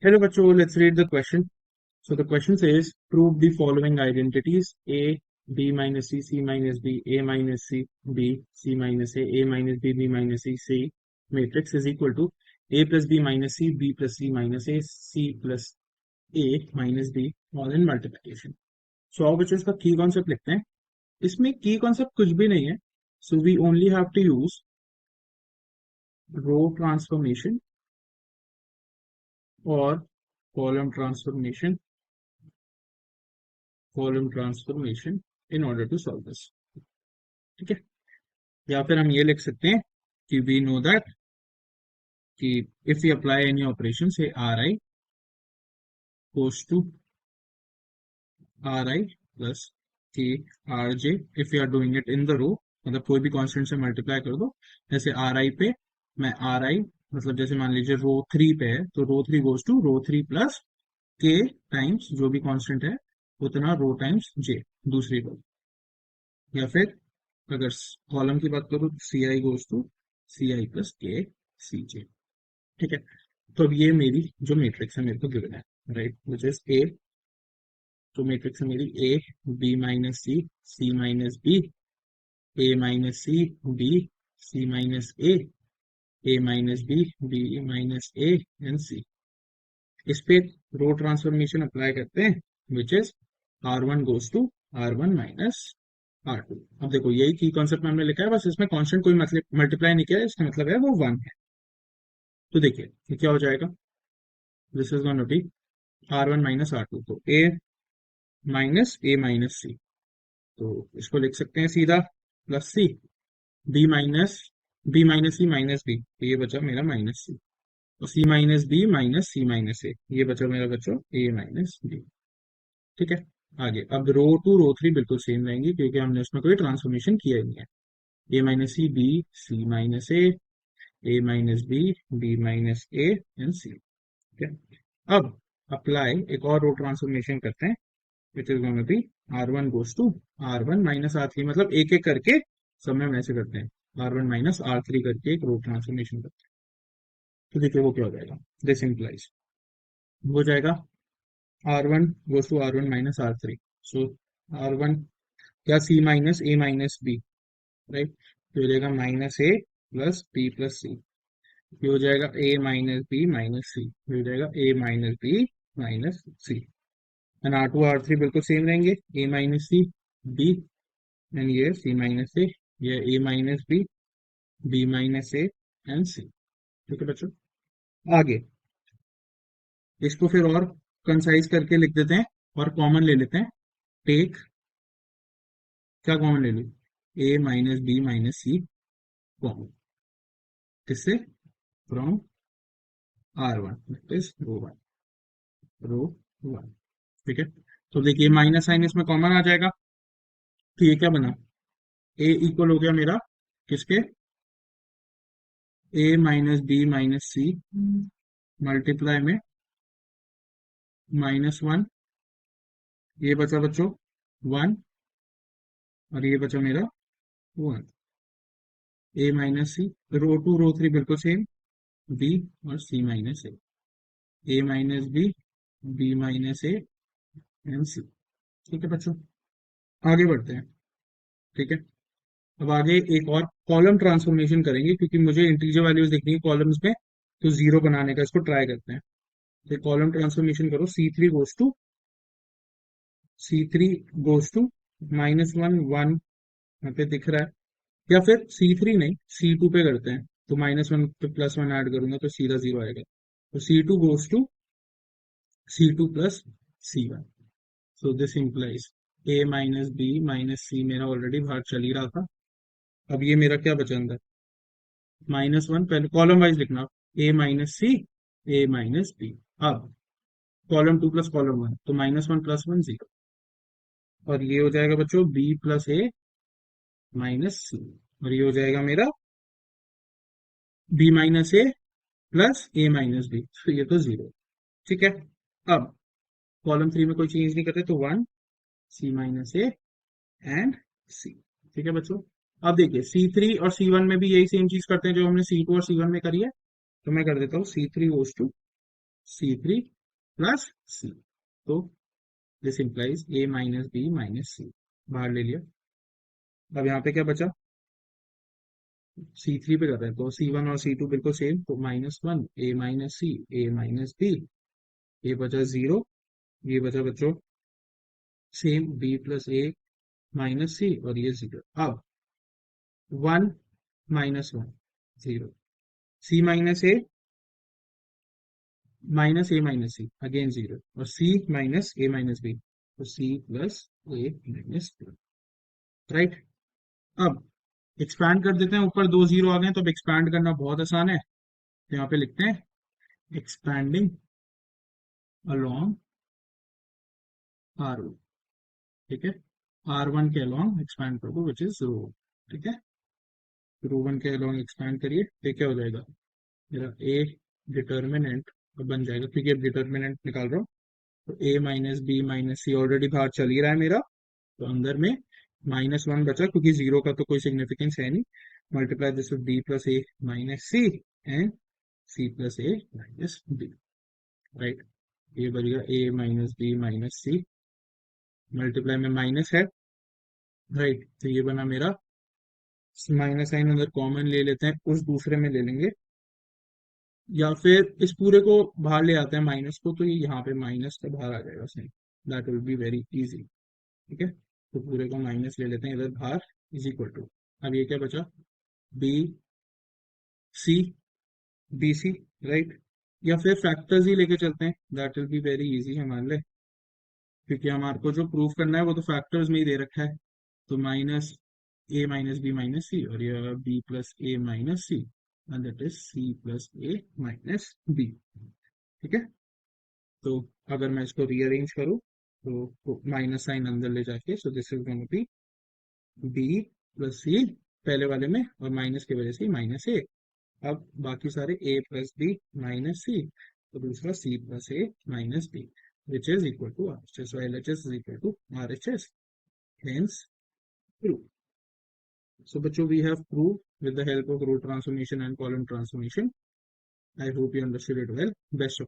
Hello, Bacho. Let's read the question. So the question says, prove the following identities: A, B minus C minus B, A minus C, B, C minus A minus B minus C matrix is equal to A plus B minus C, B plus C minus A, C plus A minus B, all in multiplication. So अब बच्चों इसका की concept लिखते हैं. इसमें की concept कुछ भी नहीं है. So we only have to use row transformation or column transformation in order to solve this. ठीक है. या फिर हम ये लिख सकते हैं कि वी नो दैट कि if we apply any operation से R I goes to R I plus कि R J if you are doing it in the row, मतलब कोई भी कांस्टेंट से मल्टीप्लाई कर दो. जैसे आर आई पे मैं आर आई मतलब जैसे मान लीजिए रो 3 पे है तो रो 3 गोस टू रो 3 प्लस के टाइम्स जो भी कांस्टेंट है उतना रो टाइम्स जे दूसरी रो. या फिर अगर कॉलम की बात करूँ तो सी आई goes to C I plus के सी जे. ठीक है. तो अब ये मेरी जो मैट्रिक्स है मेरे को गिवन है, राइट, विच इज ए. तो मैट्रिक्स है मेरी A B minus C, C minus B, A minus C, B, C minus A minus B minus A and C. इस पे रो ट्रांसफॉर्मेशन अप्लाई करते हैं which is R one goes to R one minus R two. अब देखो यही की concept में हमने लिखा है, बस इसमें कॉन्स्टेंट कोई मतलब मल्टीप्लाई नहीं किया है, इसका मतलब है वो वन है. तो देखिए ये क्या हो जाएगा. This is gonna be R one minus R two. तो ए माइनस सी, तो इसको लिख सकते हैं सीधा प्लस सी. बी माइनस सी माइनस बी, तो ये बचा मेरा माइनस सी. और C minus B minus C minus A, ये बचा मेरा बच्चों ए माइनस बी. ठीक है. आगे अब रो टू रो थ्री बिल्कुल सेम रहेंगी क्योंकि हमने उसमें कोई ट्रांसफॉर्मेशन किया ही नहीं है. A minus C B, C minus A minus B minus A and C. ठीक है. अब अप्लाई एक और रो ट्रांसफॉर्मेशन करते हैं which is going to be R one goes to R one minus R three, मतलब एक एक करके सब में हम ऐसे करते हैं R one minus R three करके एक रो ट्रांसफॉर्मेशन करते हैं. तो देखिए वो क्या हो जाएगा. दिस इंप्लाइज हो जाएगा R one goes to R one minus R three. So R one क्या C minus A B, right. तो हो जाएगा minus A plus B plus C. ये हो जाएगा A minus B minus C, हो जाएगा A minus B minus C. And R two R three बिल्कुल सेम रहेंगे, A minus C B and ये सी माइनस ए, ये A minus B minus A and C. ठीक है बच्चों. आगे इसको फिर और कंसाइज करके लिख देते हैं और कॉमन ले लेते हैं. टेक क्या कॉमन ले लूँ, A minus B minus C common. किससे, from R one that is row one. ठीक है. तो देखिए माइनस साइन इसमें कॉमन आ जाएगा. तो ये क्या बना, ए इक्वल हो गया मेरा किसके, A minus B minus C multiply में माइनस वन, ये बचा बच्चों वन, और ये बचा मेरा one. A minus C, row two row three बिल्कुल सेम, बी और C minus A minus B minus A and C. ठीक है बच्चों. आगे बढ़ते हैं. ठीक है. अब आगे एक और कॉलम ट्रांसफॉर्मेशन करेंगे क्योंकि मुझे इंटीजर वैल्यूज देखनी है कॉलम्स में, तो जीरो बनाने का इसको ट्राई करते हैं. तो कॉलम ट्रांसफॉर्मेशन करो, C three goes to minus one one, यहाँ पे दिख रहा है. या फिर सी थ्री नहीं सी टू पे करते हैं, तो माइनस वन पे प्लस वन ऐड करूंगा तो सीधा जीरो आएगा. तो C two goes to C two plus C one. So this implies A minus B minus C मेरा ऑलरेडी बाहर चल ही रहा था. अब ये मेरा क्या बचा अंदर, माइनस वन. पहले कॉलम वाइज लिखना, A minus C A minus B. अब column two plus column one, तो minus one plus one zero. और ये हो जाएगा बच्चों B plus A minus C, और ये हो जाएगा मेरा B minus A plus A minus B. तो ये तो जीरो. ठीक है. अब कॉलम थ्री में कोई चेंज नहीं करते तो one C minus A and C. ठीक है बच्चों. अब देखिए सी थ्री और सी वन में भी यही सेम चीज करते हैं जो हमने सी टू और सी वन में करी है. तो मैं कर देता हूँ C three goes to C3 plus C। तो this implies A minus B minus C, बाहर ले लिया। अब यहाँ पे क्या बचा, C3 पे कर रहे हैं तो C1 और C2 बिल्कुल सेम, तो -1 A minus C A minus B, ये बचा 0, ये बचा बच्चों same B plus A minus C, और ये 0। अब 1 -1 0, C minus A minus A minus C again 0, और C minus A minus B, तो C plus A minus B. Right. अब एक्सपैंड कर देते हैं, ऊपर 2 0 आ गए, तो अब एक्सपैंड करना बहुत आसान है, तो यहाँ पे लिखते हैं एक्सपैंडिंग अलोंग R1। ठीक है, R1 के अलोंग एक्सपैंड कर दो विच इज रो। ठीक है, रो 1 के अलोंग एक्सपैंड करिए, तो क्या हो जाएगा मेरा ए डिटर्मिनेंट बन जाएगा, क्योंकि अब डिटर्मिनेंट निकाल रहा हूँ, तो A minus B minus C already बाहर चल ही रहा है मेरा, तो अंदर में -1 बचा, क्योंकि 0 का तो कोई सिग्निफिकेंस है नहीं। Multiply this with B plus A minus C and C plus A minus B. Right, ये बनेगा A minus B minus C, multiply में माइनस है। राइट, तो ये बना मेरा, माइनस साइन अगर कॉमन ले लेते हैं उस दूसरे में ले लेंगे, या फिर इस पूरे को बाहर ले आते हैं माइनस को, तो ये यहाँ पे माइनस का बाहर आ जाएगा sign, that will be very easy. ठीक है, तो पूरे को माइनस ले लेते हैं इधर बाहर, इज इक्वल टू, अब ये क्या बचा, B C B C. Right, या फिर फैक्टर्स ही लेके चलते हैं, that will be very easy हमारे लिए, क्योंकि हमारे को जो प्रूफ करना है वो तो फैक्टर्स में ही दे रखा है। तो minus A minus B minus C, और ये B plus A minus C, and that is C plus A minus B. ठीक है, तो अगर मैं इसको रीअरेंज करूँ, तो माइनस साइन अंदर ले जाके, so this is going to be B plus C पहले वाले में, और माइनस की वजह से माइनस ए। अब बाकी सारे A plus B minus C, तो दूसरा C plus A minus B, which is equal to RHS. So LHS is equal to RHS. Hence, true. So, बच्चों, we have proved with the help of row transformation and column transformation. I hope you understood it well. Best of